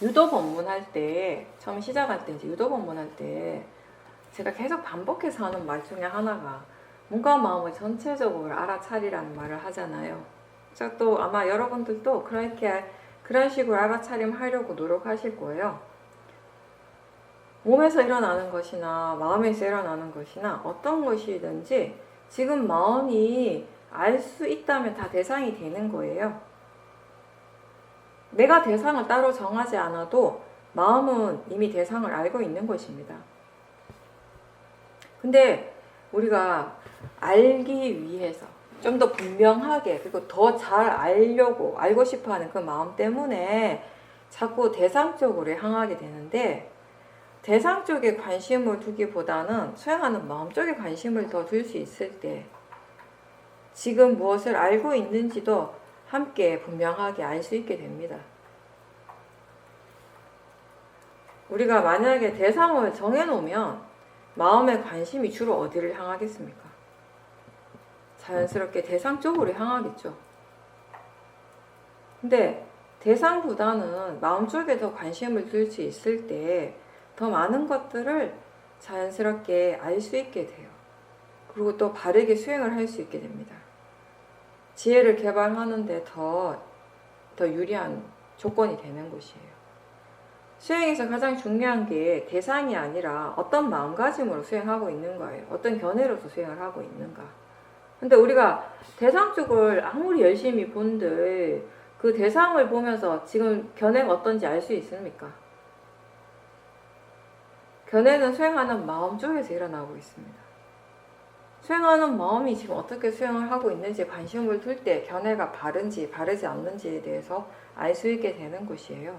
유도 법문할 때, 처음 시작할 때, 이제 유도 법문할 때, 제가 계속 반복해서 하는 말 중에 하나가, 몸과 마음을 전체적으로 알아차리라는 말을 하잖아요. 그래서 또 아마 여러분들도 그런 식으로 알아차림하려고 노력하실 거예요. 몸에서 일어나는 것이나 마음에서 일어나는 것이나 어떤 것이든지 지금 마음이 알 수 있다면 다 대상이 되는 거예요. 내가 대상을 따로 정하지 않아도 마음은 이미 대상을 알고 있는 것입니다. 근데 우리가 알기 위해서 좀 더 분명하게 그리고 더 잘 알고 싶어하는 그 마음 때문에 자꾸 대상 쪽으로 향하게 되는데, 대상 쪽에 관심을 두기보다는 수행하는 마음 쪽에 관심을 더 둘 수 있을 때 지금 무엇을 알고 있는지도 함께 분명하게 알 수 있게 됩니다. 우리가 만약에 대상을 정해놓으면 마음의 관심이 주로 어디를 향하겠습니까? 자연스럽게 대상 쪽으로 향하겠죠. 근데 대상보다는 마음 쪽에 더 관심을 둘 수 있을 때 더 많은 것들을 자연스럽게 알 수 있게 돼요. 그리고 또 바르게 수행을 할 수 있게 됩니다. 지혜를 개발하는데 더 유리한 조건이 되는 것이에요. 수행에서 가장 중요한 게 대상이 아니라 어떤 마음가짐으로 수행하고 있는 거예요. 어떤 견해로서 수행을 하고 있는가. 근데 우리가 대상 쪽을 아무리 열심히 본들 그 대상을 보면서 지금 견해가 어떤지 알 수 있습니까? 견해는 수행하는 마음 쪽에서 일어나고 있습니다. 수행하는 마음이 지금 어떻게 수행을 하고 있는지 관심을 둘 때 견해가 바른지 바르지 않는지에 대해서 알 수 있게 되는 것이에요.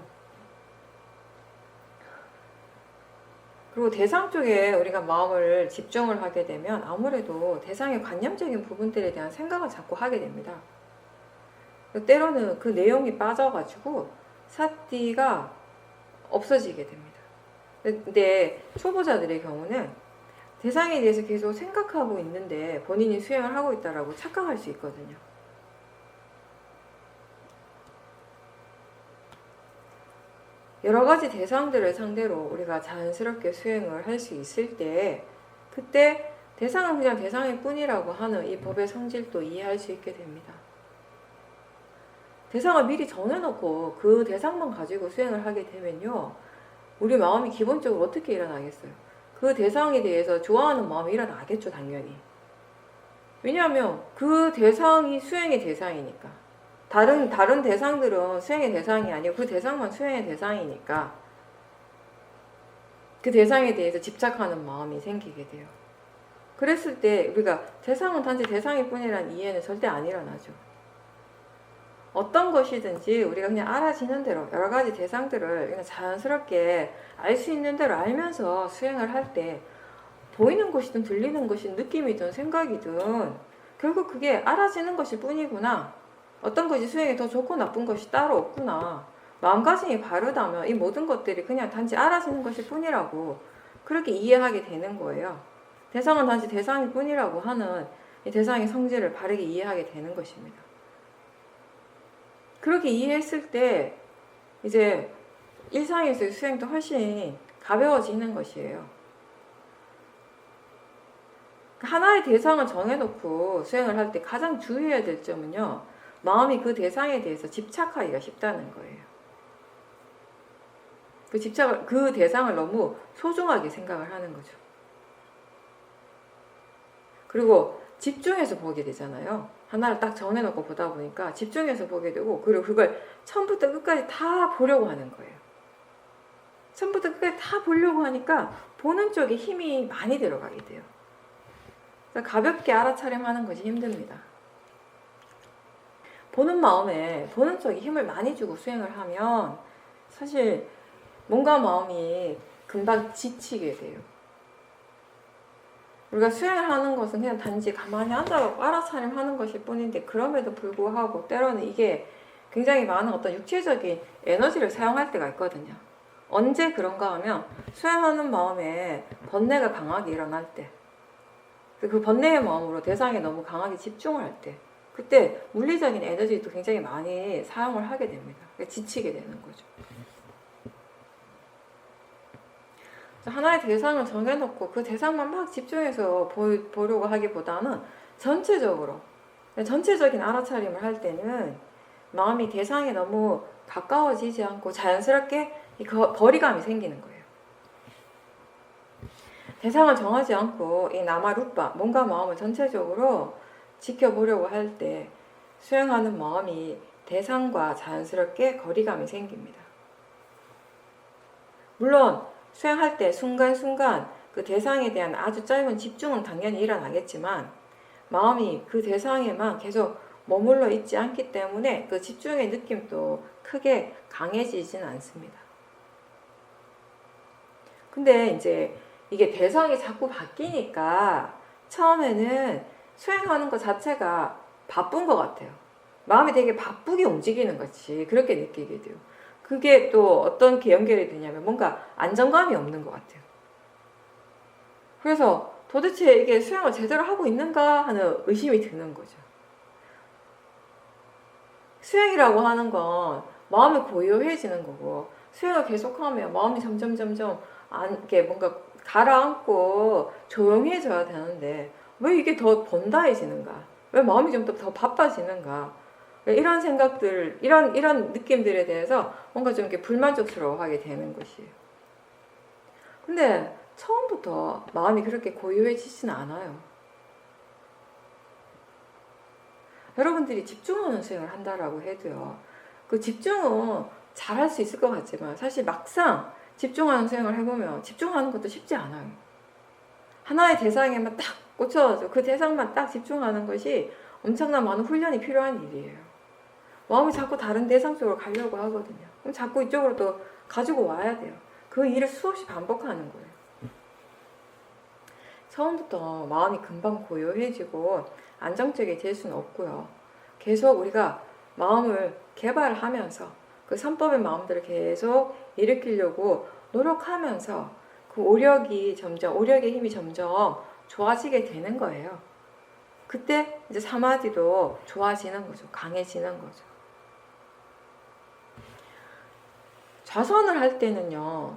그리고 대상 쪽에 우리가 마음을 집중을 하게 되면 아무래도 대상의 관념적인 부분들에 대한 생각을 자꾸 하게 됩니다. 때로는 그 내용이 빠져가지고 사티가 없어지게 됩니다. 근데 초보자들의 경우는 대상에 대해서 계속 생각하고 있는데 본인이 수행을 하고 있다라고 착각할 수 있거든요. 여러 가지 대상들을 상대로 우리가 자연스럽게 수행을 할 수 있을 때 그때 대상은 그냥 대상일 뿐이라고 하는 이 법의 성질도 이해할 수 있게 됩니다. 대상을 미리 정해놓고 그 대상만 가지고 수행을 하게 되면요, 우리 마음이 기본적으로 어떻게 일어나겠어요? 그 대상에 대해서 좋아하는 마음이 일어나겠죠, 당연히. 왜냐하면 그 대상이 수행의 대상이니까. 다른 대상들은 수행의 대상이 아니고 그 대상만 수행의 대상이니까 그 대상에 대해서 집착하는 마음이 생기게 돼요. 그랬을 때 우리가 대상은 단지 대상일 뿐이라는 이해는 절대 안 일어나죠. 어떤 것이든지 우리가 그냥 알아지는 대로 여러 가지 대상들을 그냥 자연스럽게 알 수 있는 대로 알면서 수행을 할 때 보이는 것이든 들리는 것이든 느낌이든 생각이든 결국 그게 알아지는 것일 뿐이구나. 어떤 것이 수행에 더 좋고 나쁜 것이 따로 없구나. 마음가짐이 바르다면 이 모든 것들이 그냥 단지 알아지는 것일 뿐이라고 그렇게 이해하게 되는 거예요. 대상은 단지 대상일 뿐이라고 하는 이 대상의 성질을 바르게 이해하게 되는 것입니다. 그렇게 이해했을 때 이제 일상에서의 수행도 훨씬 가벼워지는 것이에요. 하나의 대상을 정해놓고 수행을 할 때 가장 주의해야 될 점은요, 마음이 그 대상에 대해서 집착하기가 쉽다는 거예요. 그 대상을 너무 소중하게 생각을 하는 거죠. 그리고 집중해서 보게 되잖아요. 하나를 딱 정해놓고 보다 보니까 집중해서 보게 되고, 그리고 그걸 처음부터 끝까지 다 보려고 하는 거예요. 처음부터 끝까지 다 보려고 하니까 보는 쪽에 힘이 많이 들어가게 돼요. 그래서 가볍게 알아차림하는 것이 힘듭니다. 보는 마음에 보는 쪽에 힘을 많이 주고 수행을 하면 사실 몸과 마음이 금방 지치게 돼요. 우리가 수행을 하는 것은 그냥 단지 가만히 앉아서 알아차림하는 것일 뿐인데, 그럼에도 불구하고 때로는 이게 굉장히 많은 어떤 육체적인 에너지를 사용할 때가 있거든요. 언제 그런가 하면 수행하는 마음에 번뇌가 강하게 일어날 때, 그 번뇌의 마음으로 대상에 너무 강하게 집중을 할 때, 그때 물리적인 에너지도 굉장히 많이 사용을 하게 됩니다. 지치게 되는 거죠. 하나의 대상을 정해놓고 그 대상만 막 집중해서 보려고 하기보다는 전체적인 알아차림을 할 때는 마음이 대상에 너무 가까워지지 않고 자연스럽게 거리감이 생기는 거예요. 대상을 정하지 않고 이 나마 루파, 몸과 마음을 전체적으로 지켜보려고 할 때 수행하는 마음이 대상과 자연스럽게 거리감이 생깁니다. 물론 수행할 때 순간순간 그 대상에 대한 아주 짧은 집중은 당연히 일어나겠지만 마음이 그 대상에만 계속 머물러 있지 않기 때문에 그 집중의 느낌도 크게 강해지진 않습니다. 근데 이제 이게 대상이 자꾸 바뀌니까 처음에는 수행하는 것 자체가 바쁜 것 같아요. 마음이 되게 바쁘게 움직이는 거지 그렇게 느끼게 돼요. 그게 또 어떤 연결이 되냐면 뭔가 안정감이 없는 것 같아요. 그래서 도대체 이게 수행을 제대로 하고 있는가 하는 의심이 드는 거죠. 수행이라고 하는 건 마음이 고요해지는 거고 수행을 계속하면 마음이 점점 이렇게 뭔가 가라앉고 조용해져야 되는데 왜 이게 더 번다해지는가? 왜 마음이 좀 더 바빠지는가? 이런 생각들, 이런 느낌들에 대해서 뭔가 좀 이렇게 불만족스러워하게 되는 것이에요. 근데 처음부터 마음이 그렇게 고요해지지는 않아요. 여러분들이 집중하는 수행을 한다라고 해도요. 그 집중은 잘할 수 있을 것 같지만 사실 막상 집중하는 수행을 해보면 집중하는 것도 쉽지 않아요. 하나의 대상에만 딱 꽂혀서 그 대상만 딱 집중하는 것이 엄청난 많은 훈련이 필요한 일이에요. 마음이 자꾸 다른 대상 쪽으로 가려고 하거든요. 그럼 자꾸 이쪽으로 또 가지고 와야 돼요. 그 일을 수없이 반복하는 거예요. 처음부터 마음이 금방 고요해지고 안정적이 수는 없고요. 계속 우리가 마음을 개발하면서 그 삼법의 마음들을 계속 일으키려고 노력하면서 그 오력의 힘이 점점 좋아지게 되는 거예요. 그때 이제 사마디도 좋아지는 거죠. 강해지는 거죠. 좌선을 할 때는요.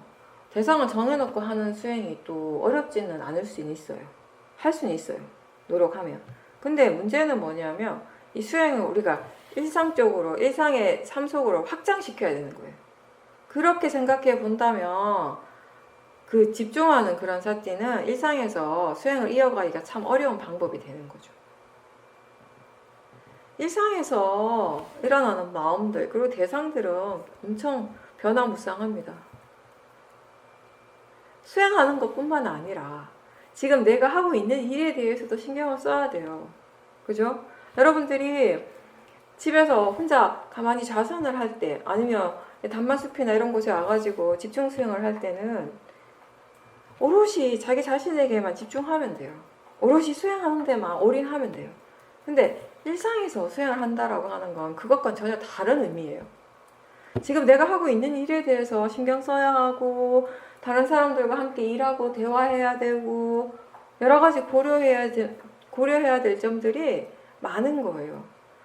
대상을 정해놓고 하는 수행이 또 어렵지는 않을 수는 있어요. 할 수는 있어요. 노력하면. 근데 문제는 뭐냐면 이 수행을 우리가 일상의 삶 속으로 확장시켜야 되는 거예요. 그렇게 생각해 본다면 그 집중하는 그런 사티는 일상에서 수행을 이어가기가 참 어려운 방법이 되는 거죠. 일상에서 일어나는 마음들 그리고 대상들은 엄청 변화무쌍합니다. 수행하는 것뿐만 아니라 지금 내가 하고 있는 일에 대해서도 신경을 써야 돼요. 그죠? 여러분들이 집에서 혼자 가만히 좌선을 할 때 아니면 단마숲이나 이런 곳에 와가지고 집중 수행을 할 때는 오롯이 자기 자신에게만 집중하면 돼요. 오롯이 수행하는 데만 올인하면 돼요. 근데 일상에서 수행을 한다라고 하는 건 그것과는 전혀 다른 의미예요. 지금 내가 하고 있는 일에 대해서 신경 써야 하고 다른 사람들과 함께 일하고 대화해야 되고 여러 가지 고려해야 될 점들이 많은 거예요.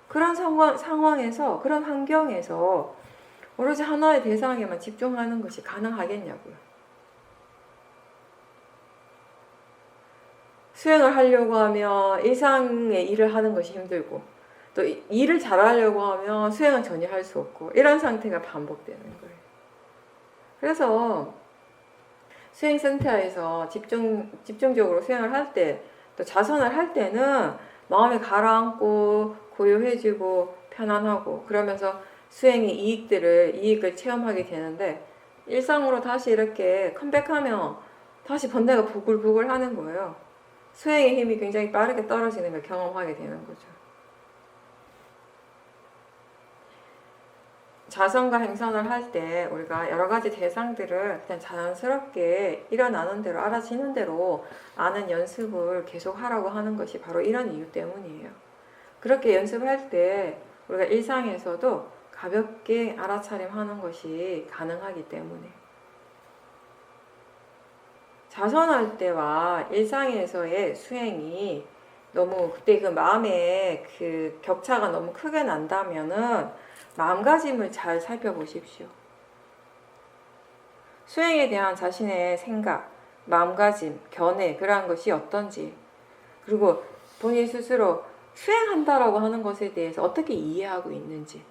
그런 상황에서 그런 환경에서 오로지 하나의 대상에만 집중하는 것이 가능하겠냐고요. 수행을 하려고 하면 일상의 일을 하는 것이 힘들고 또 일을 잘하려고 하면 수행은 전혀 할 수 없고 이런 상태가 반복되는 거예요. 그래서 수행센터에서 집중적으로 수행을 할 때 또 자선을 할 때는 마음이 가라앉고 고요해지고 편안하고 그러면서 수행의 이익을 체험하게 되는데 일상으로 다시 이렇게 컴백하면 다시 번뇌가 부글부글 하는 거예요. 수행의 힘이 굉장히 빠르게 떨어지는 걸 경험하게 되는 거죠. 자선과 행선을 할 때 우리가 여러 가지 대상들을 그냥 자연스럽게 일어나는 대로 알아지는 대로 아는 연습을 계속 하라고 하는 것이 바로 이런 이유 때문이에요. 그렇게 연습할 때 우리가 일상에서도 가볍게 알아차림하는 것이 가능하기 때문에 자선할 때와 일상에서의 수행이 너무 그때 그 마음의 그 격차가 너무 크게 난다면은 마음가짐을 잘 살펴보십시오. 수행에 대한 자신의 생각, 마음가짐, 견해 그러한 것이 어떤지, 그리고 본인 스스로 수행한다라고 하는 것에 대해서 어떻게 이해하고 있는지,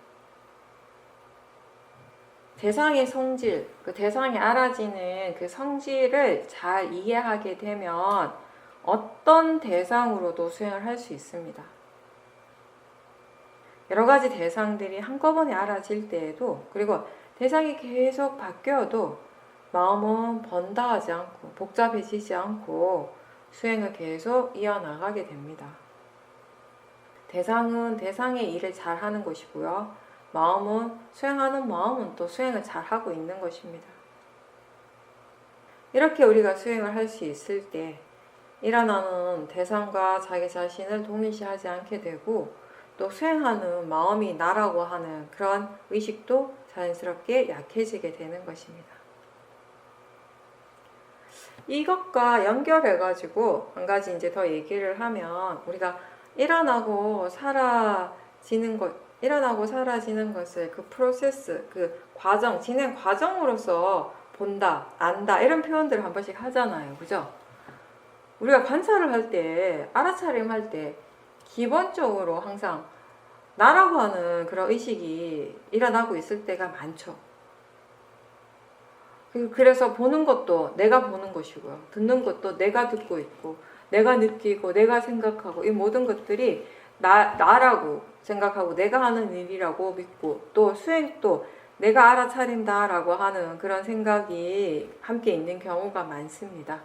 대상의 성질, 그 대상이 알아지는 그 성질을 잘 이해하게 되면 어떤 대상으로도 수행을 할 수 있습니다. 여러 가지 대상들이 한꺼번에 알아질 때에도, 그리고 대상이 계속 바뀌어도 마음은 번다하지 않고 복잡해지지 않고 수행을 계속 이어나가게 됩니다. 대상은 대상의 일을 잘 하는 것이고요. 마음은 수행하는 마음은 또 수행을 잘 하고 있는 것입니다. 이렇게 우리가 수행을 할 수 있을 때 일어나는 대상과 자기 자신을 동일시하지 않게 되고, 또 수행하는 마음이 나라고 하는 그런 의식도 자연스럽게 약해지게 되는 것입니다. 이것과 연결해가지고 한 가지 이제 더 얘기를 하면, 우리가 일어나고 사라지는 것을 그 프로세스, 그 과정, 진행 과정으로서 본다, 안다 이런 표현들을 한 번씩 하잖아요. 그죠? 우리가 관찰을 할 때, 알아차림할 때 기본적으로 항상 나라고 하는 그런 의식이 일어나고 있을 때가 많죠. 그래서 보는 것도 내가 보는 것이고요. 듣는 것도 내가 듣고 있고, 내가 느끼고, 내가 생각하고, 이 모든 것들이 나라고 생각하고 내가 하는 일이라고 믿고, 또 수행도 내가 알아차린다라고 하는 그런 생각이 함께 있는 경우가 많습니다.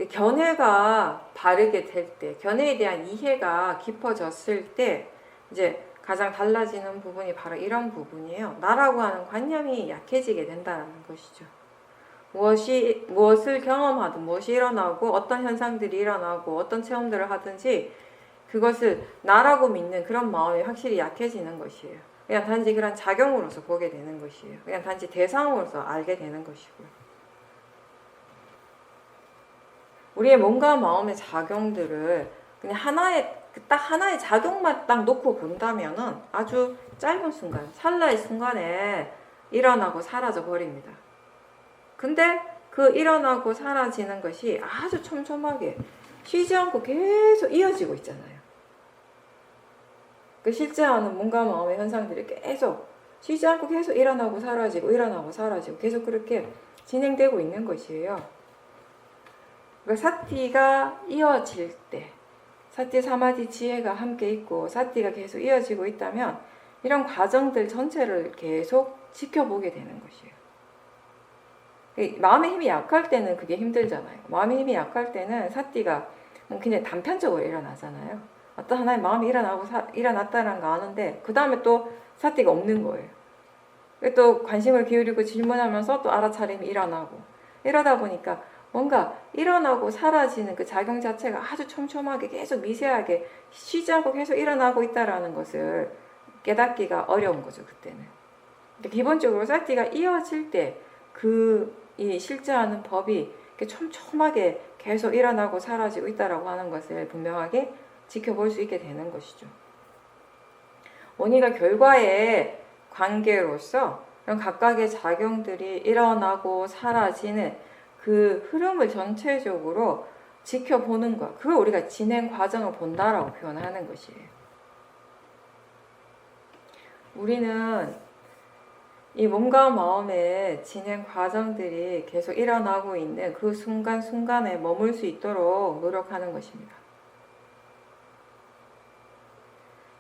견해가 바르게 될 때, 견해에 대한 이해가 깊어졌을 때 이제 가장 달라지는 부분이 바로 이런 부분이에요. 나라고 하는 관념이 약해지게 된다는 것이죠. 무엇을 경험하든, 무엇이 일어나고 어떤 현상들이 일어나고 어떤 체험들을 하든지 그것을 나라고 믿는 그런 마음이 확실히 약해지는 것이에요. 그냥 단지 그런 작용으로서 보게 되는 것이에요. 그냥 단지 대상으로서 알게 되는 것이고요. 우리의 몸과 마음의 작용들을 그냥 딱 하나의 작용만 딱 놓고 본다면은 아주 짧은 순간, 찰나의 순간에 일어나고 사라져 버립니다. 근데 그 일어나고 사라지는 것이 아주 촘촘하게 쉬지 않고 계속 이어지고 있잖아요. 그 실제하는 몸과 마음의 현상들이 계속 쉬지 않고 계속 일어나고 사라지고 일어나고 사라지고 계속 그렇게 진행되고 있는 것이에요. 그러니까 사티가 이어질 때, 사티 사마디 지혜가 함께 있고 사티가 계속 이어지고 있다면 이런 과정들 전체를 계속 지켜보게 되는 것이에요. 마음의 힘이 약할 때는 그게 힘들잖아요. 마음의 힘이 약할 때는 사티가 그냥 단편적으로 일어나잖아요. 어떤 하나의 마음이 일어났다는 거 아는데 그 다음에 또 사티가 없는 거예요. 또 관심을 기울이고 질문하면서 또 알아차림이 일어나고, 이러다 보니까 뭔가 일어나고 사라지는 그 작용 자체가 아주 촘촘하게 계속 미세하게 쉬지 않고 계속 일어나고 있다는 것을 깨닫기가 어려운 거죠, 그때는. 기본적으로 사티가 이어질 때 이 실제하는 법이 촘촘하게 계속 일어나고 사라지고 있다고 하는 것을 분명하게 지켜볼 수 있게 되는 것이죠. 원인과 결과의 관계로서 이런 각각의 작용들이 일어나고 사라지는 그 흐름을 전체적으로 지켜보는 것, 그걸 우리가 진행 과정을 본다라고 표현하는 것이에요. 우리는 이 몸과 마음의 진행 과정들이 계속 일어나고 있는 그 순간순간에 머물 수 있도록 노력하는 것입니다.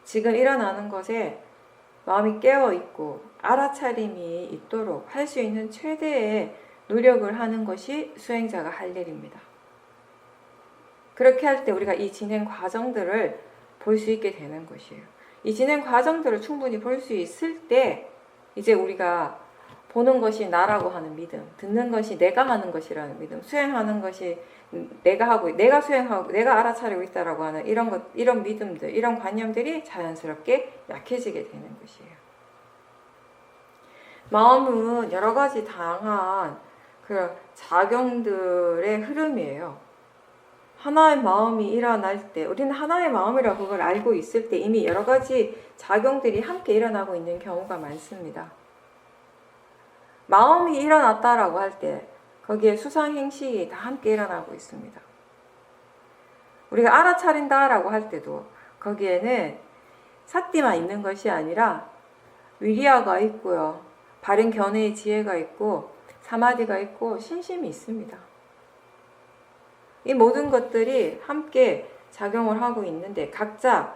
지금 일어나는 것에 마음이 깨어있고 알아차림이 있도록 할 수 있는 최대의 노력을 하는 것이 수행자가 할 일입니다. 그렇게 할 때 우리가 이 진행 과정들을 볼 수 있게 되는 것이에요. 이 진행 과정들을 충분히 볼 수 있을 때 이제 우리가 보는 것이 나라고 하는 믿음, 듣는 것이 내가 하는 것이라는 믿음, 수행하는 것이 내가 수행하고 내가 알아차리고 있다라고 하는 이런 믿음들, 이런 관념들이 자연스럽게 약해지게 되는 것이에요. 마음은 여러 가지 다양한 그 작용들의 흐름이에요. 하나의 마음이 일어날 때, 우리는 하나의 마음이라고 그걸 알고 있을 때 이미 여러 가지 작용들이 함께 일어나고 있는 경우가 많습니다. 마음이 일어났다라고 할 때 거기에 수상행식이 다 함께 일어나고 있습니다. 우리가 알아차린다라고 할 때도 거기에는 사띠만 있는 것이 아니라 위리아가 있고요. 바른 견해의 지혜가 있고 사마디가 있고 신심이 있습니다. 이 모든 것들이 함께 작용을 하고 있는데 각자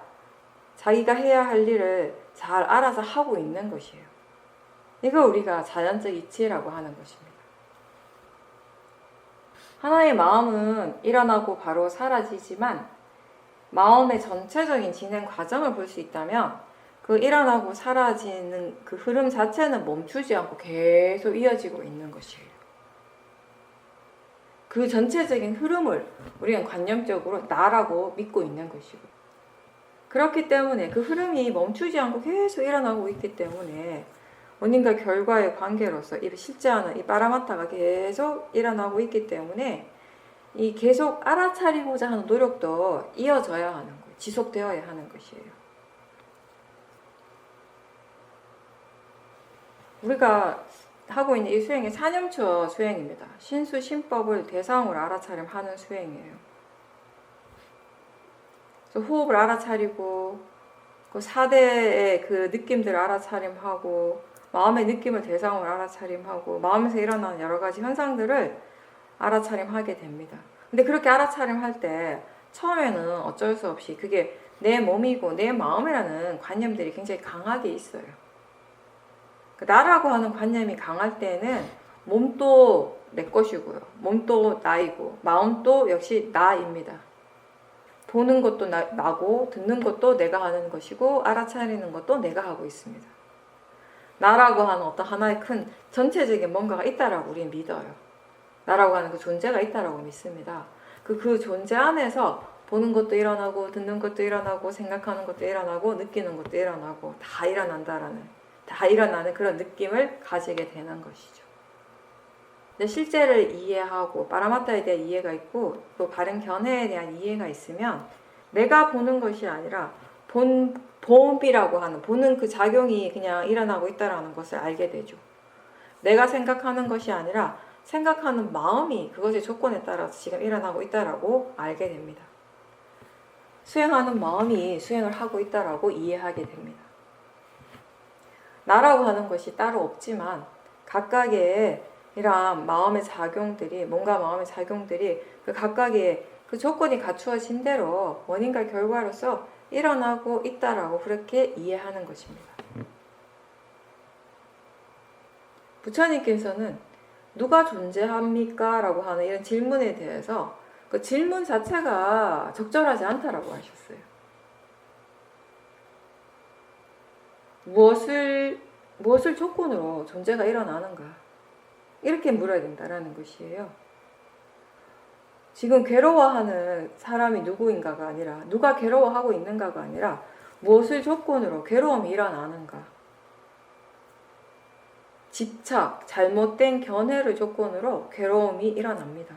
자기가 해야 할 일을 잘 알아서 하고 있는 것이에요. 이거 우리가 자연적 이치라고 하는 것입니다. 하나의 마음은 일어나고 바로 사라지지만 마음의 전체적인 진행 과정을 볼 수 있다면 그 일어나고 사라지는 그 흐름 자체는 멈추지 않고 계속 이어지고 있는 것이에요. 그 전체적인 흐름을 우리는 관념적으로 나라고 믿고 있는 것이고, 그렇기 때문에 그 흐름이 멈추지 않고 계속 일어나고 있기 때문에 원인과 결과의 관계로서 이 실제하는 이 파라마타가 계속 일어나고 있기 때문에 이 계속 알아차리고자 하는 노력도 이어져야 하는 거예요. 지속되어야 하는 것이에요. 우리가 하고 있는 이 수행이 사념처 수행입니다. 신수 신법을 대상으로 알아차림하는 수행이에요. 그래서 호흡을 알아차리고 그 사대의 그 느낌들을 알아차림하고 마음의 느낌을 대상으로 알아차림하고 마음에서 일어나는 여러 가지 현상들을 알아차림하게 됩니다. 근데 그렇게 알아차림할 때 처음에는 어쩔 수 없이 그게 내 몸이고 내 마음이라는 관념들이 굉장히 강하게 있어요. 나라고 하는 관념이 강할 때는 몸도 내 것이고요. 몸도 나이고 마음도 역시 나입니다. 보는 것도 나고 듣는 것도 내가 하는 것이고 알아차리는 것도 내가 하고 있습니다. 나라고 하는 어떤 하나의 큰 전체적인 뭔가가 있다라고 우리는 믿어요. 나라고 하는 그 존재가 있다라고 믿습니다. 그 존재 안에서 보는 것도 일어나고 듣는 것도 일어나고 생각하는 것도 일어나고 느끼는 것도 일어나고 다 일어나는 그런 느낌을 가지게 되는 것이죠. 근데 실제를 이해하고 파라마타에 대한 이해가 있고 또 바른 견해에 대한 이해가 있으면 내가 보는 것이 아니라 본비라고 하는 보는 그 작용이 그냥 일어나고 있다는 것을 알게 되죠. 내가 생각하는 것이 아니라 생각하는 마음이 그것의 조건에 따라서 지금 일어나고 있다라고 알게 됩니다. 수행하는 마음이 수행을 하고 있다라고 이해하게 됩니다. 나라고 하는 것이 따로 없지만 각각의 이러한 마음의 작용들이 그 각각의 그 조건이 갖추어진 대로 원인과 결과로서 일어나고 있다라고 그렇게 이해하는 것입니다. 부처님께서는 누가 존재합니까? 라고 하는 이런 질문에 대해서 그 질문 자체가 적절하지 않다라고 하셨어요. 무엇을 조건으로 존재가 일어나는가? 이렇게 물어야 된다라는 것이에요. 지금 괴로워하는 사람이 누구인가가 아니라 누가 괴로워하고 있는가가 아니라 무엇을 조건으로 괴로움이 일어나는가? 집착, 잘못된 견해를 조건으로 괴로움이 일어납니다.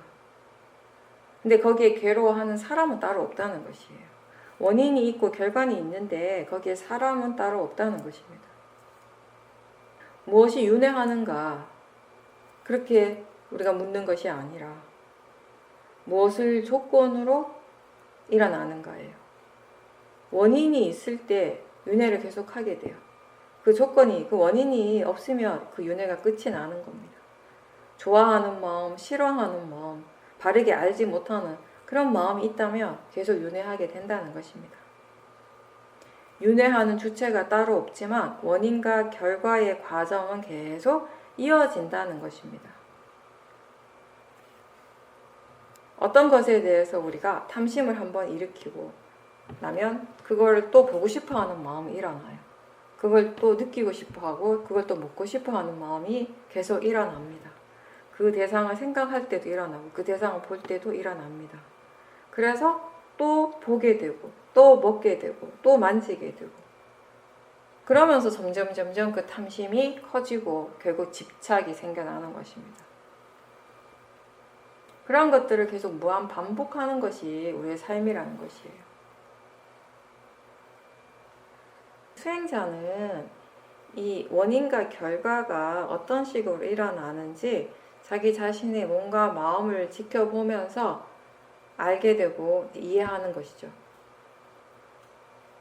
근데 거기에 괴로워하는 사람은 따로 없다는 것이에요. 원인이 있고 결과는 있는데 거기에 사람은 따로 없다는 것입니다. 무엇이 윤회하는가? 그렇게 우리가 묻는 것이 아니라 무엇을 조건으로 일어나는가예요. 원인이 있을 때 윤회를 계속하게 돼요. 그 원인이 없으면 그 윤회가 끝이 나는 겁니다. 좋아하는 마음, 싫어하는 마음, 바르게 알지 못하는 그런 마음이 있다면 계속 윤회하게 된다는 것입니다. 윤회하는 주체가 따로 없지만 원인과 결과의 과정은 계속 이어진다는 것입니다. 어떤 것에 대해서 우리가 탐심을 한번 일으키고 나면 그걸 또 보고 싶어하는 마음이 일어나요. 그걸 또 느끼고 싶어하고 그걸 또 먹고 싶어하는 마음이 계속 일어납니다. 그 대상을 생각할 때도 일어나고 그 대상을 볼 때도 일어납니다. 그래서 또 보게 되고 또 먹게 되고 또 만지게 되고 그러면서 점점 그 탐심이 커지고 결국 집착이 생겨나는 것입니다. 그런 것들을 계속 무한 반복하는 것이 우리의 삶이라는 것이에요. 수행자는 이 원인과 결과가 어떤 식으로 일어나는지 자기 자신의 몸과 마음을 지켜보면서 알게 되고 이해하는 것이죠.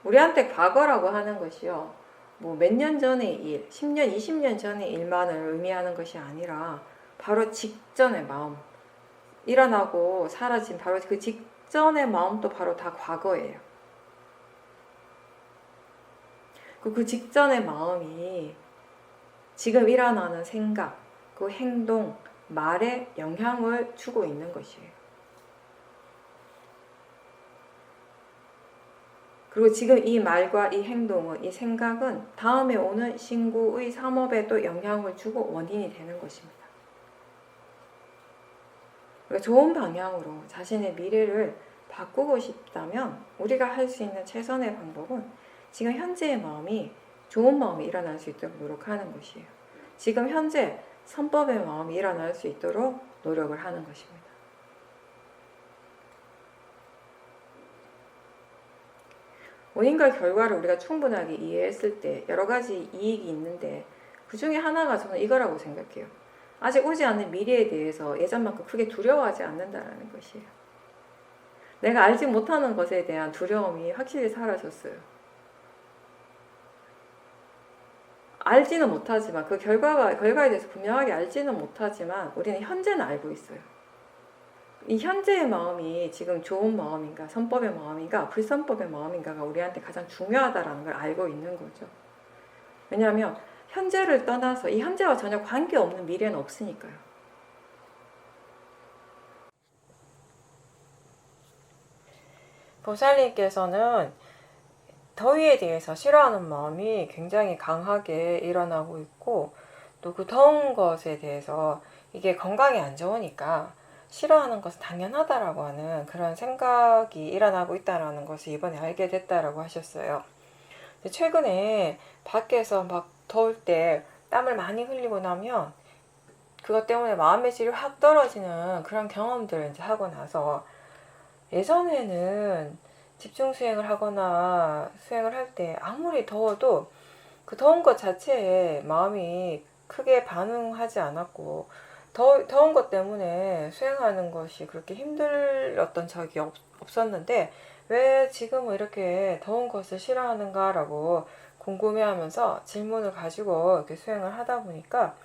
우리한테 과거라고 하는 것이요, 뭐 몇 년 전의 일, 10년, 20년 전의 일만을 의미하는 것이 아니라 바로 직전의 마음, 일어나고 사라진 바로 그 직전의 마음도 바로 다 과거예요. 그 직전의 마음이 지금 일어나는 생각, 그 행동, 말에 영향을 주고 있는 것이에요. 그리고 지금 이 말과 이 행동은, 이 생각은 다음에 오는 신구의 삼업에도 영향을 주고 원인이 되는 것입니다. 그러니까 좋은 방향으로 자신의 미래를 바꾸고 싶다면 우리가 할 수 있는 최선의 방법은 지금 현재의 마음이 좋은 마음이 일어날 수 있도록 노력하는 것이에요. 지금 현재 선법의 마음이 일어날 수 있도록 노력을 하는 것입니다. 원인과 결과를 우리가 충분하게 이해했을 때 여러 가지 이익이 있는데 그 중에 하나가 저는 이거라고 생각해요. 아직 오지 않는 미래에 대해서 예전만큼 크게 두려워하지 않는다는 것이에요. 내가 알지 못하는 것에 대한 두려움이 확실히 사라졌어요. 알지는 못하지만 그 결과에 대해서 분명하게 알지는 못하지만 우리는 현재는 알고 있어요. 이 현재의 마음이 지금 좋은 마음인가, 선법의 마음인가, 불선법의 마음인가가 우리한테 가장 중요하다는 걸 알고 있는 거죠. 왜냐하면 현재를 떠나서 이 현재와 전혀 관계없는 미래는 없으니까요. 보살님께서는 더위에 대해서 싫어하는 마음이 굉장히 강하게 일어나고 있고, 또 그 더운 것에 대해서 이게 건강에 안 좋으니까 싫어하는 것은 당연하다라고 하는 그런 생각이 일어나고 있다는 것을 이번에 알게 됐다라고 하셨어요. 최근에 밖에서 막 더울 때 땀을 많이 흘리고 나면 그것 때문에 마음의 질이 확 떨어지는 그런 경험들을 이제 하고 나서, 예전에는 집중 수행을 하거나 수행을 할 때 아무리 더워도 그 더운 것 자체에 마음이 크게 반응하지 않았고, 더운 것 때문에 수행하는 것이 그렇게 힘들었던 적이 없었는데 왜 지금은 이렇게 더운 것을 싫어하는가라고 궁금해하면서 질문을 가지고 이렇게 수행을 하다 보니까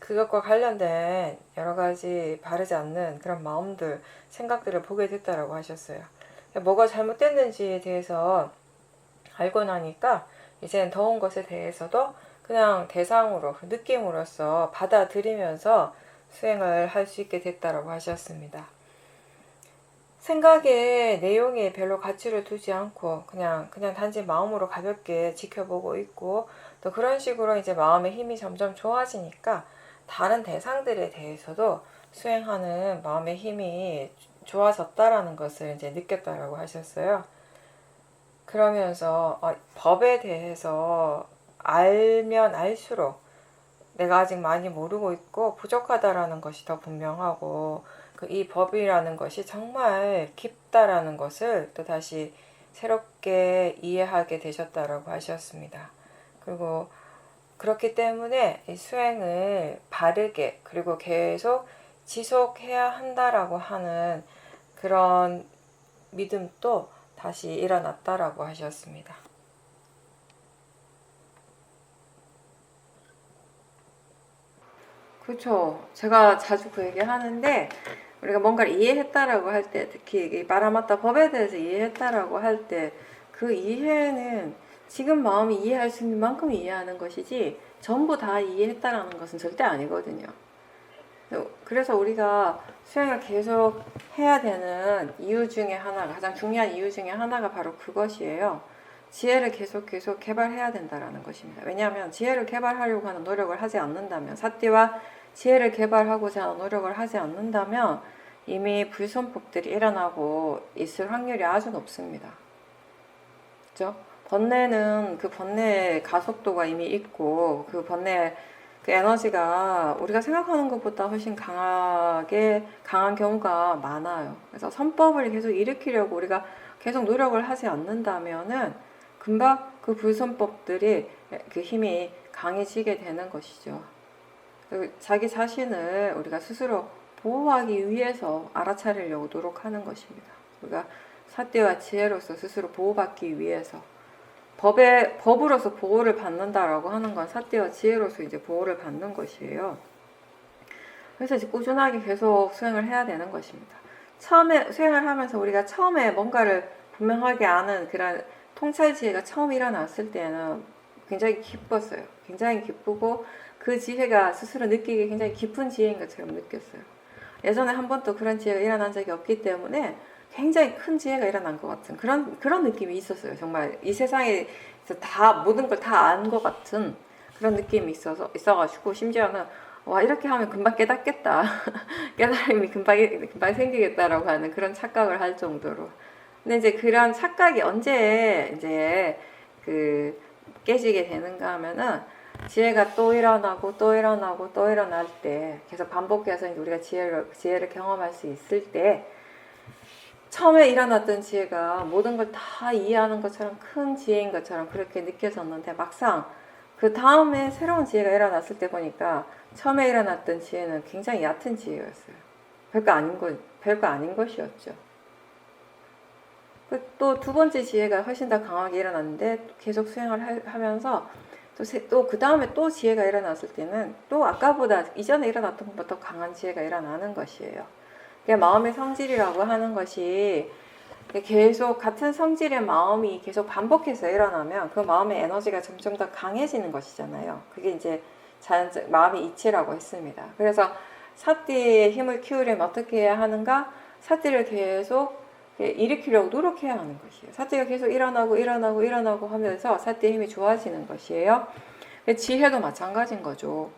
그것과 관련된 여러 가지 바르지 않는 그런 마음들, 생각들을 보게 됐다라고 하셨어요. 뭐가 잘못됐는지에 대해서 알고 나니까 이제는 더운 것에 대해서도 그냥 대상으로, 느낌으로서 받아들이면서 수행을 할 수 있게 됐다라고 하셨습니다. 생각의 내용에 별로 가치를 두지 않고 그냥 단지 마음으로 가볍게 지켜보고 있고, 또 그런 식으로 이제 마음의 힘이 점점 좋아지니까 다른 대상들에 대해서도 수행하는 마음의 힘이 좋아졌다라는 것을 이제 느꼈다라고 하셨어요. 그러면서 법에 대해서 알면 알수록 내가 아직 많이 모르고 있고 부족하다라는 것이 더 분명하고, 이 법이라는 것이 정말 깊다라는 것을 또 다시 새롭게 이해하게 되셨다라고 하셨습니다. 그리고 그렇기 때문에 이 수행을 바르게 그리고 계속 지속해야 한다라고 하는 그런 믿음도 다시 일어났다라고 하셨습니다. 그렇죠. 제가 자주 그 얘기 하는데, 우리가 뭔가를 이해했다라고 할 때, 특히 이 빠라마타 법에 대해서 이해했다라고 할 때, 그 이해는 지금 마음이 이해할 수 있는 만큼 이해하는 것이지 전부 다 이해했다라는 것은 절대 아니거든요. 그래서 우리가 수행을 계속 해야 되는 이유 중에 하나가, 가장 중요한 이유 중에 하나가 바로 그것이에요. 지혜를 계속 개발해야 된다라는 것입니다. 왜냐하면 지혜를 개발하려고 하는 노력을 하지 않는다면, 사띠와 지혜를 개발하고자 하는 노력을 하지 않는다면 이미 불선법들이 일어나고 있을 확률이 아주 높습니다. 그죠? 번뇌는 그 번뇌의 가속도가 이미 있고, 그 번뇌의 그 에너지가 우리가 생각하는 것보다 훨씬 강한 경우가 많아요. 그래서 선법을 계속 일으키려고 우리가 계속 노력을 하지 않는다면은 금방 그 불선법들이 그 힘이 강해지게 되는 것이죠. 자기 자신을 우리가 스스로 보호하기 위해서 알아차리려고 노력하는 것입니다. 우리가 사띠와 지혜로서 스스로 보호받기 위해서 법으로서 보호를 받는다라고 하는 건 사띠와 지혜로서 이제 보호를 받는 것이에요. 그래서 이제 꾸준하게 계속 수행을 해야 되는 것입니다. 처음에 수행을 하면서 우리가 처음에 뭔가를 분명하게 아는 그런 통찰 지혜가 처음 일어났을 때는 굉장히 기뻤어요. 굉장히 기쁘고 그 지혜가 스스로 느끼기 굉장히 깊은 지혜인 것처럼 느꼈어요. 예전에 한 번도 그런 지혜가 일어난 적이 없기 때문에 굉장히 큰 지혜가 일어난 것 같은 그런 느낌이 있었어요. 정말 이 세상에서 다 모든 걸 다 안 것 같은 그런 느낌이 있어가지고 심지어는 와 이렇게 하면 금방 깨닫겠다 깨달음이 금방 생기겠다라고 하는 그런 착각을 할 정도로. 근데 이제 그런 착각이 언제 이제 그 깨지게 되는가 하면은 지혜가 또 일어나고 또 일어나고 또 일어날 때 계속 반복해서 이제 우리가 지혜를 경험할 수 있을 때 처음에 일어났던 지혜가 모든 걸 다 이해하는 것처럼 큰 지혜인 것처럼 그렇게 느껴졌는데 막상 그 다음에 새로운 지혜가 일어났을 때 보니까 처음에 일어났던 지혜는 굉장히 얕은 지혜였어요. 별거 아닌 것이었죠. 또 두 번째 지혜가 훨씬 더 강하게 일어났는데 계속 수행을 하면서 또 그 다음에 또 지혜가 일어났을 때는 또 아까보다 이전에 일어났던 것보다 더 강한 지혜가 일어나는 것이에요. 마음의 성질이라고 하는 것이 계속 같은 성질의 마음이 계속 반복해서 일어나면 그 마음의 에너지가 점점 더 강해지는 것이잖아요. 그게 이제 마음의 이치라고 했습니다. 그래서 사띠의 힘을 키우려면 어떻게 해야 하는가? 사띠를 계속 일으키려고 노력해야 하는 것이에요. 사띠가 계속 일어나고 하면서 사띠의 힘이 좋아지는 것이에요. 지혜도 마찬가지인 거죠.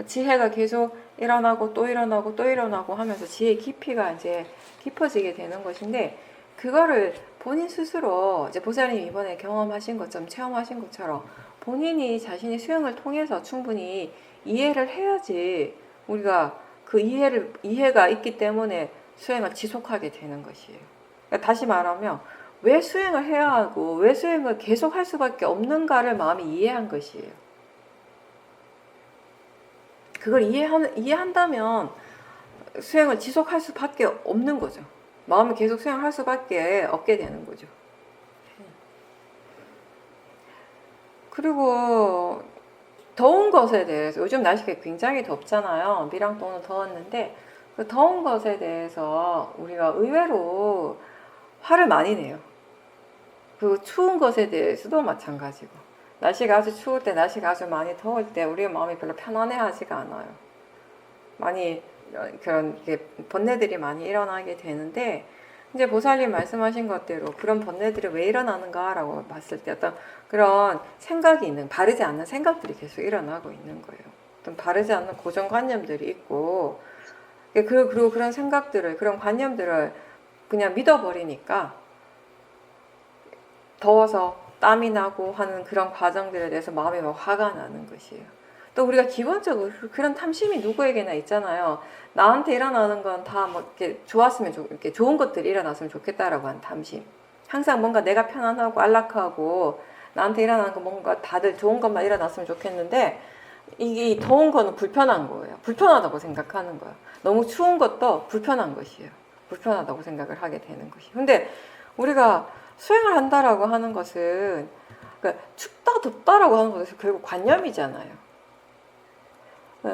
지혜가 계속 일어나고 또 일어나고 하면서 지혜의 깊이가 이제 깊어지게 되는 것인데 그거를 본인 스스로 이제 보살님 이번에 경험하신 것처럼 체험하신 것처럼 본인이 자신이 수행을 통해서 충분히 이해를 해야지 우리가 그 이해가 있기 때문에 수행을 지속하게 되는 것이에요. 그러니까 다시 말하면 왜 수행을 해야 하고 왜 수행을 계속 할 수밖에 없는가를 마음이 이해한 것이에요. 그걸 이해한다면 수행을 지속할 수밖에 없는 거죠. 마음이 계속 수행할 수밖에 없게 되는 거죠. 그리고 더운 것에 대해서 요즘 날씨가 굉장히 덥잖아요. 미랑도는 더웠는데 그 더운 것에 대해서 우리가 의외로 화를 많이 내요. 그 추운 것에 대해서도 마찬가지고 날씨가 아주 추울 때 날씨가 아주 많이 더울 때 우리의 마음이 별로 편안해하지가 않아요. 많이 그런 번뇌들이 많이 일어나게 되는데 이제 보살님 말씀하신 것대로 그런 번뇌들이 왜 일어나는가라고 봤을 때 어떤 그런 생각이 바르지 않는 생각들이 계속 일어나고 있는 거예요. 어떤 바르지 않는 고정관념들이 있고 그리고 그런 생각들을 그런 관념들을 그냥 믿어버리니까 더워서 땀이 나고 하는 그런 과정들에 대해서 마음이 막 화가 나는 것이에요. 또 우리가 기본적으로 그런 탐심이 누구에게나 있잖아요. 나한테 일어나는 건 다 뭐 이렇게 이렇게 좋은 것들이 일어났으면 좋겠다라고 하는 탐심. 항상 뭔가 내가 편안하고 안락하고 나한테 일어나는 거 뭔가 다들 좋은 것만 일어났으면 좋겠는데 이게 더운 거는 불편한 거예요. 불편하다고 생각하는 거예요. 너무 추운 것도 불편한 것이에요. 불편하다고 생각을 하게 되는 것이에요. 근데 우리가 수행을 한다라고 하는 것은 그러니까 춥다 덥다라고 하는 것은 결국 관념이잖아요.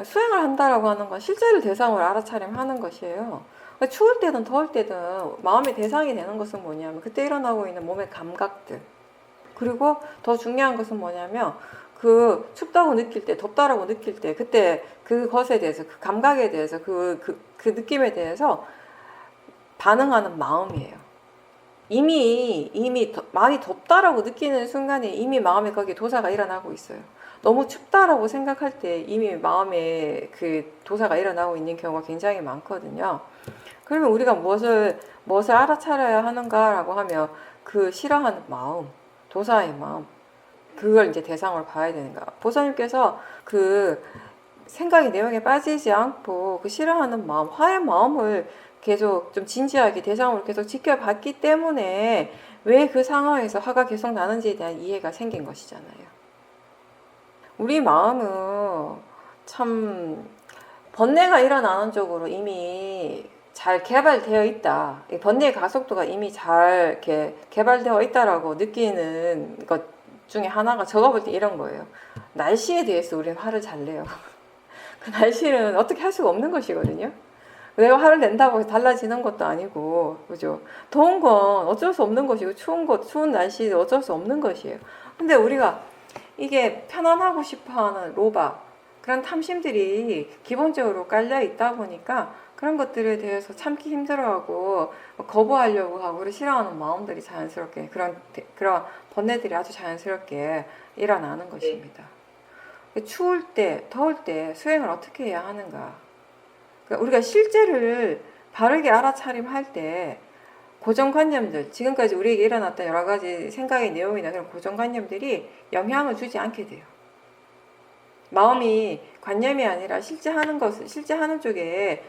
수행을 한다라고 하는 건 실제를 대상으로 알아차림 하는 것이에요. 추울 때든 더울 때든 마음의 대상이 되는 것은 뭐냐면 그때 일어나고 있는 몸의 감각들. 그리고 더 중요한 것은 뭐냐면 그 춥다고 느낄 때, 덥다라고 느낄 때 그때 그것에 대해서 그 감각에 대해서 그 느낌에 대해서 반응하는 마음이에요. 이미 많이 덥다라고 느끼는 순간에 이미 마음에 거기에 도사가 일어나고 있어요. 너무 춥다라고 생각할 때 이미 마음에 그 도사가 일어나고 있는 경우가 굉장히 많거든요. 그러면 우리가 무엇을 알아차려야 하는가라고 하면 그 싫어하는 마음, 도사의 마음, 그걸 이제 대상으로 봐야 되는가. 보살님께서 그 생각의 내용에 빠지지 않고 그 싫어하는 마음, 화의 마음을 계속 좀 진지하게 대상으로 계속 지켜봤기 때문에 왜 그 상황에서 화가 계속 나는지에 대한 이해가 생긴 것이잖아요. 우리 마음은 참 번뇌가 일어나는 쪽으로 이미 잘 개발되어 있다. 이 번뇌의 가속도가 이미 잘 이렇게 개발되어 있다라고 느끼는 것 중에 하나가 제가 볼 때 이런 거예요. 날씨에 대해서 우리는 화를 잘 내요. 그 날씨는 어떻게 할 수가 없는 것이거든요. 내가 화를 낸다고 달라지는 것도 아니고, 그죠? 더운 건 어쩔 수 없는 것이고, 추운 날씨 어쩔 수 없는 것이에요. 근데 우리가 이게 편안하고 싶어 하는 로바, 그런 탐심들이 기본적으로 깔려 있다 보니까 그런 것들에 대해서 참기 힘들어하고 거부하려고 하고 그리고 싫어하는 마음들이 자연스럽게 그런 번뇌들이 아주 자연스럽게 일어나는 것입니다. 추울 때, 더울 때 수행을 어떻게 해야 하는가? 그러니까 우리가 실제를 바르게 알아차림할 때 고정관념들, 지금까지 우리에게 일어났던 여러 가지 생각의 내용이나 그런 고정관념들이 영향을 주지 않게 돼요. 마음이 관념이 아니라 실제 하는 쪽에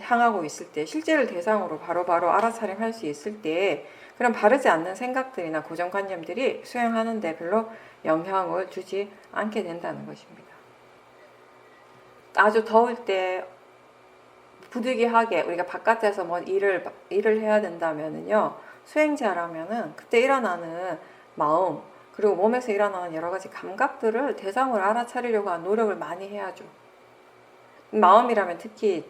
향하고 있을 때, 실제를 대상으로 바로바로 알아차림할 수 있을 때, 그런 바르지 않는 생각들이나 고정관념들이 수행하는데 별로 영향을 주지 않게 된다는 것입니다. 아주 더울 때 부득이하게 우리가 바깥에서 뭐 일을 해야 된다면은요, 수행자라면은 그때 일어나는 마음, 그리고 몸에서 일어나는 여러 가지 감각들을 대상으로 알아차리려고 하는 노력을 많이 해야죠. 마음이라면 특히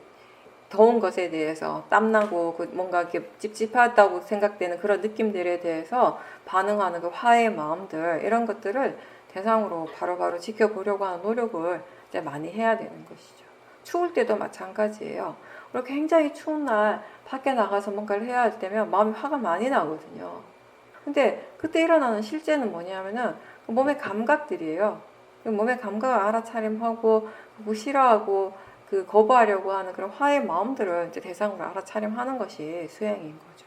더운 것에 대해서 땀나고 뭔가 이렇게 찝찝하다고 생각되는 그런 느낌들에 대해서 반응하는 그 화의 마음들, 이런 것들을 대상으로 바로바로 지켜보려고 하는 노력을 이제 많이 해야 되는 것이죠. 추울 때도 마찬가지예요. 그렇게 굉장히 추운 날 밖에 나가서 뭔가를 해야 할 때면 마음이 화가 많이 나거든요. 근데 그때 일어나는 실제는 뭐냐면은 몸의 감각들이에요. 몸의 감각을 알아차림하고 싫어하고 거부하려고 하는 그런 화의 마음들을 이제 대상으로 알아차림하는 것이 수행인 거죠.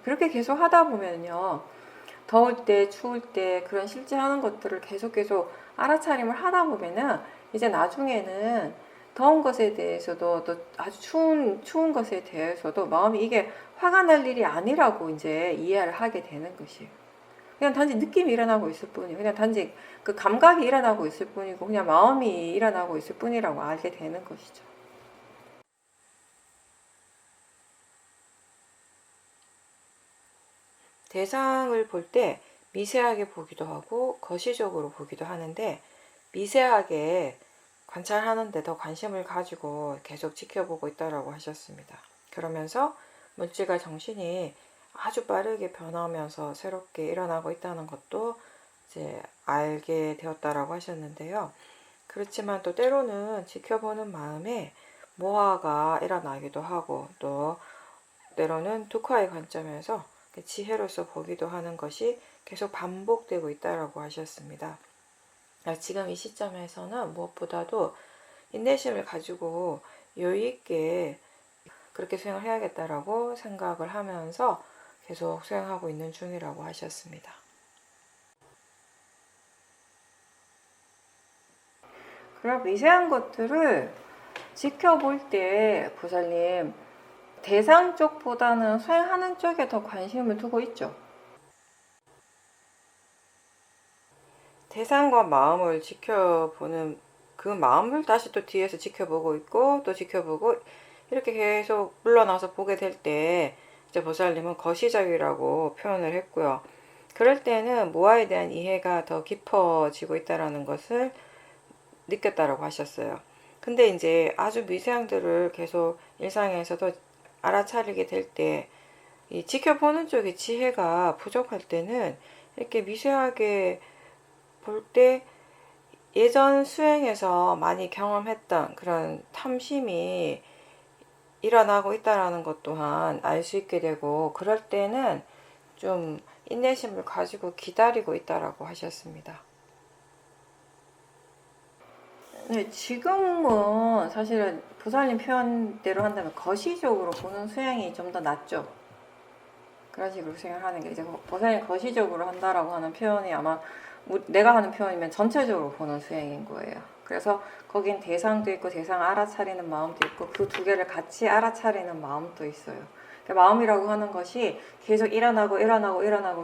그렇게 계속 하다 보면요, 더울 때, 추울 때 그런 실제 하는 것들을 계속 알아차림을 하다 보면은 이제 나중에는 더운 것에 대해서도 또 아주 추운 것에 대해서도 마음이 이게 화가 날 일이 아니라고 이제 이해를 하게 되는 것이에요. 그냥 단지 느낌이 일어나고 있을 뿐이에요. 그냥 단지 그 감각이 일어나고 있을 뿐이고 그냥 마음이 일어나고 있을 뿐이라고 알게 되는 것이죠. 대상을 볼 때 미세하게 보기도 하고 거시적으로 보기도 하는데, 미세하게 관찰하는데 더 관심을 가지고 계속 지켜보고 있다라고 하셨습니다. 그러면서 물질과 정신이 아주 빠르게 변하면서 새롭게 일어나고 있다는 것도 이제 알게 되었다라고 하셨는데요. 그렇지만 또 때로는 지켜보는 마음에 모화가 일어나기도 하고, 또 때로는 두카의 관점에서 지혜로서 보기도 하는 것이 계속 반복되고 있다라고 하셨습니다. 지금 이 시점에서는 무엇보다도 인내심을 가지고 여유 있게 그렇게 수행을 해야겠다라고 생각을 하면서 계속 수행하고 있는 중이라고 하셨습니다. 그럼 미세한 것들을 지켜볼 때 보살님, 대상 쪽보다는 수행하는 쪽에 더 관심을 두고 있죠. 대상과 마음을 지켜보는 그 마음을 다시 또 뒤에서 지켜보고 있고 또 지켜보고, 이렇게 계속 물러나서 보게 될 때 이제 보살님은 거시적이라고 표현을 했고요. 그럴 때는 모아에 대한 이해가 더 깊어지고 있다는 것을 느꼈다라고 하셨어요. 근데 이제 아주 미세한들을 계속 일상에서도 알아차리게 될 때, 이 지켜보는 쪽의 지혜가 부족할 때는 이렇게 미세하게 볼 때 예전 수행에서 많이 경험했던 그런 탐심이 일어나고 있다라는 것 또한 알 수 있게 되고, 그럴 때는 좀 인내심을 가지고 기다리고 있다라고 하셨습니다. 네, 지금은 사실은 보살님 표현대로 한다면 거시적으로 보는 수행이 좀 더 낫죠. 그런 식으로 수행을 하는 게, 이제 보살님 거시적으로 한다라고 하는 표현이 아마 내가 하는 표현이면 전체적으로 보는 수행인 거예요. 그래서 거긴 대상도 있고 대상 알아차리는 마음도 있고 그 두 개를 같이 알아차리는 마음도 있어요. 마음이라고 하는 것이 계속 일어나고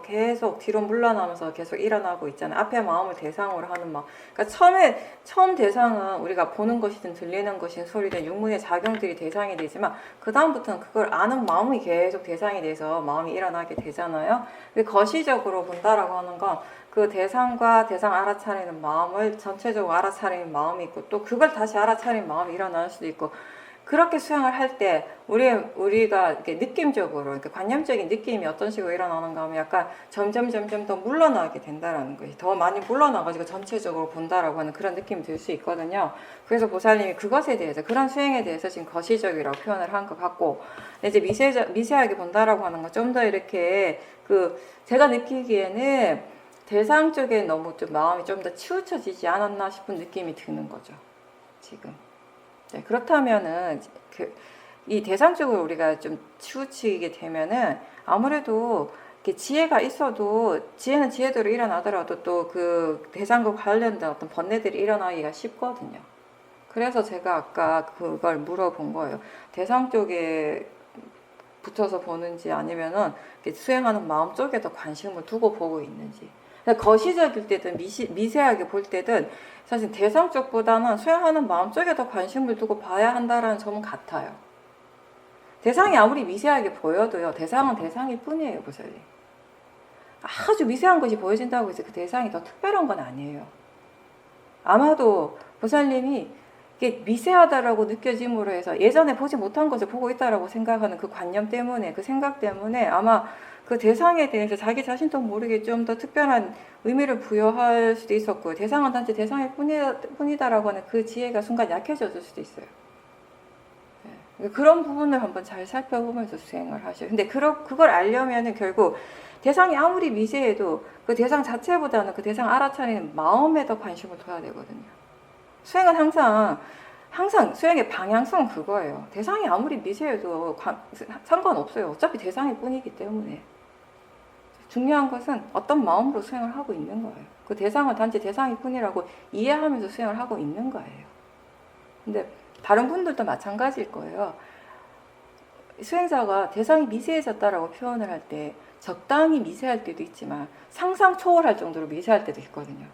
계속 뒤로 물러나면서 계속 일어나고 있잖아요. 앞에 마음을 대상으로 하는 마음. 그러니까 처음 대상은 우리가 보는 것이든 들리는 것이든 소리든 육문의 작용들이 대상이 되지만 그 다음부터는 그걸 아는 마음이 계속 대상이 돼서 마음이 일어나게 되잖아요. 근데 거시적으로 본다라고 하는 건 그 대상과 대상 알아차리는 마음을 전체적으로 알아차리는 마음이 있고 또 그걸 다시 알아차리는 마음이 일어날 수도 있고 그렇게 수행을 할 때 우리가 이렇게 느낌적으로 이렇게 관념적인 느낌이 어떤 식으로 일어나는가 하면 약간 점점 더 물러나게 된다라는 것이 더 많이 물러나가지고 전체적으로 본다라고 하는 그런 느낌이 들 수 있거든요. 그래서 보살님이 그것에 대해서 그런 수행에 대해서 지금 거시적이라고 표현을 한 것 같고 이제 미세하게 본다라고 하는 건 좀 더 이렇게 제가 느끼기에는 대상 쪽에 너무 좀 마음이 좀 더 치우쳐지지 않았나 싶은 느낌이 드는 거죠. 지금. 네, 그렇다면은 이 대상 쪽으로 우리가 좀 치우치게 되면은 아무래도 이렇게 지혜가 있어도 지혜는 지혜대로 일어나더라도 또 그 대상과 관련된 어떤 번뇌들이 일어나기가 쉽거든요. 그래서 제가 아까 그걸 물어본 거예요. 대상 쪽에 붙어서 보는지 아니면은 수행하는 마음 쪽에 더 관심을 두고 보고 있는지. 거시적일 때든 미세하게 볼 때든 사실 대상 쪽보다는 수행하는 마음 쪽에 더 관심을 두고 봐야 한다는 점은 같아요. 대상이 아무리 미세하게 보여도요. 대상은 대상일 뿐이에요. 보살님. 아주 미세한 것이 보여진다고 해서 그 대상이 더 특별한 건 아니에요. 아마도 보살님이 이게 미세하다라고 느껴짐으로 해서 예전에 보지 못한 것을 보고 있다라고 생각하는 그 관념 때문에 그 생각 때문에 아마 그 대상에 대해서 자기 자신도 모르게 좀 더 특별한 의미를 부여할 수도 있었고 대상은 단지 대상일 뿐이다라고 하는 그 지혜가 순간 약해졌을 수도 있어요. 네. 그런 부분을 한번 잘 살펴보면서 수행을 하셔요. 근데 그걸 알려면은 결국 대상이 아무리 미세해도 그 대상 자체보다는 그 대상 알아차리는 마음에 더 관심을 둬야 되거든요. 수행은 항상 수행의 방향성은 그거예요. 대상이 아무리 미세해도 상관없어요. 어차피 대상일 뿐이기 때문에. 중요한 것은 어떤 마음으로 수행을 하고 있는 거예요. 그 대상은 단지 대상일 뿐이라고 이해하면서 수행을 하고 있는 거예요. 근데 다른 분들도 마찬가지일 거예요. 수행자가 대상이 미세해졌다라고 표현을 할 때 적당히 미세할 때도 있지만 상상 초월할 정도로 미세할 때도 있거든요.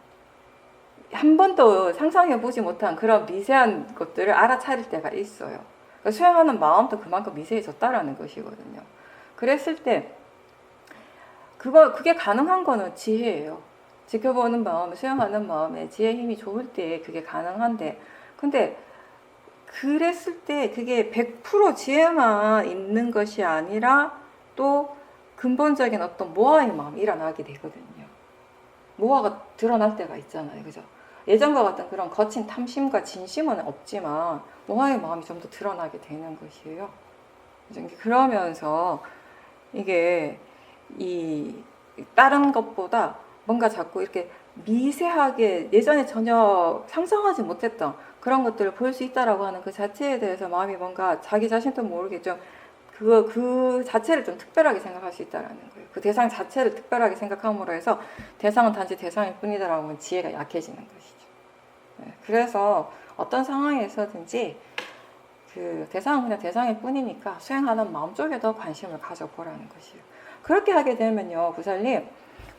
한 번도 상상해보지 못한 그런 미세한 것들을 알아차릴 때가 있어요. 그러니까 수행하는 마음도 그만큼 미세해졌다라는 것이거든요. 그랬을 때 그게 가능한 거는 지혜예요. 지켜보는 마음, 수행하는 마음에 지혜 힘이 좋을 때 그게 가능한데 근데 그랬을 때 그게 100% 지혜만 있는 것이 아니라 또 근본적인 어떤 모아의 마음이 일어나게 되거든요. 모아가 드러날 때가 있잖아요. 그죠? 예전과 같은 그런 거친 탐심과 진심은 없지만 모아의 마음이 좀 더 드러나게 되는 것이에요. 그러면서 이게 다른 것보다 뭔가 자꾸 이렇게 미세하게 예전에 전혀 상상하지 못했던 그런 것들을 볼 수 있다라고 하는 그 자체에 대해서 마음이 뭔가 자기 자신도 모르게 좀 그 자체를 좀 특별하게 생각할 수 있다라는 거예요. 그 대상 자체를 특별하게 생각함으로 해서 대상은 단지 대상일 뿐이다라고 하면 지혜가 약해지는 것이죠. 네, 그래서 어떤 상황에서든지 그 대상은 그냥 대상일 뿐이니까 수행하는 마음 쪽에 더 관심을 가져보라는 것이에요. 그렇게 하게 되면요, 보살님,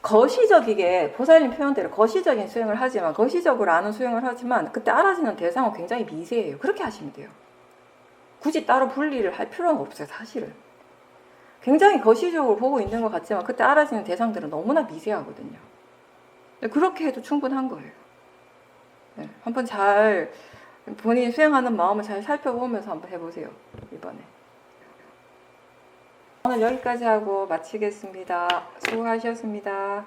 거시적이게 보살님 표현대로 거시적인 수행을 하지만 거시적으로 아는 수행을 하지만 그때 알아지는 대상은 굉장히 미세해요. 그렇게 하시면 돼요. 굳이 따로 분리를 할 필요는 없어요. 사실은 굉장히 거시적으로 보고 있는 것 같지만 그때 알아지는 대상들은 너무나 미세하거든요. 그렇게 해도 충분한 거예요. 네, 한번 잘 본인이 수행하는 마음을 잘 살펴보면서 한번 해보세요. 이번에 오늘 여기까지 하고 마치겠습니다. 수고하셨습니다.